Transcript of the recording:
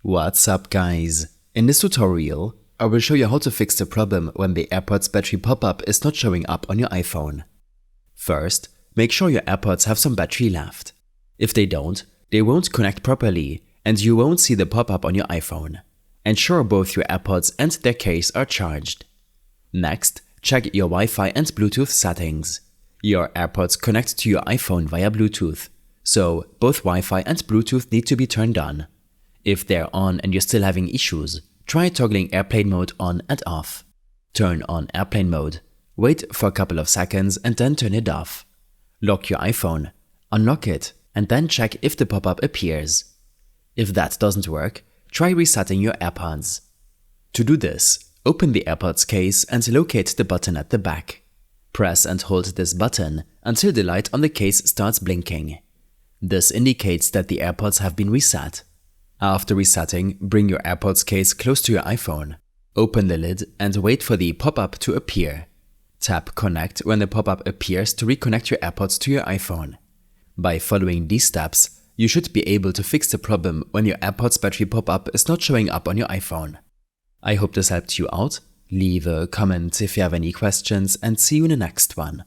What's up guys? In this tutorial, I will show you how to fix the problem when the AirPods battery pop-up is not showing up on your iPhone. First, make sure your AirPods have some battery left. If they don't, they won't connect properly and you won't see the pop-up on your iPhone. Ensure both your AirPods and their case are charged. Next, check your Wi-Fi and Bluetooth settings. Your AirPods connect to your iPhone via Bluetooth, so both Wi-Fi and Bluetooth need to be turned on. If they're on and you're still having issues, try toggling airplane mode on and off. Turn on airplane mode, wait for a couple of seconds and then turn it off. Lock your iPhone, unlock it, and then check if the pop-up appears. If that doesn't work, try resetting your AirPods. To do this, open the AirPods case and locate the button at the back. Press and hold this button until the light on the case starts blinking. This indicates that the AirPods have been reset. After resetting, bring your AirPods case close to your iPhone. Open the lid and wait for the pop-up to appear. Tap Connect when the pop-up appears to reconnect your AirPods to your iPhone. By following these steps, you should be able to fix the problem when your AirPods battery pop-up is not showing up on your iPhone. I hope this helped you out. Leave a comment if you have any questions and see you in the next one.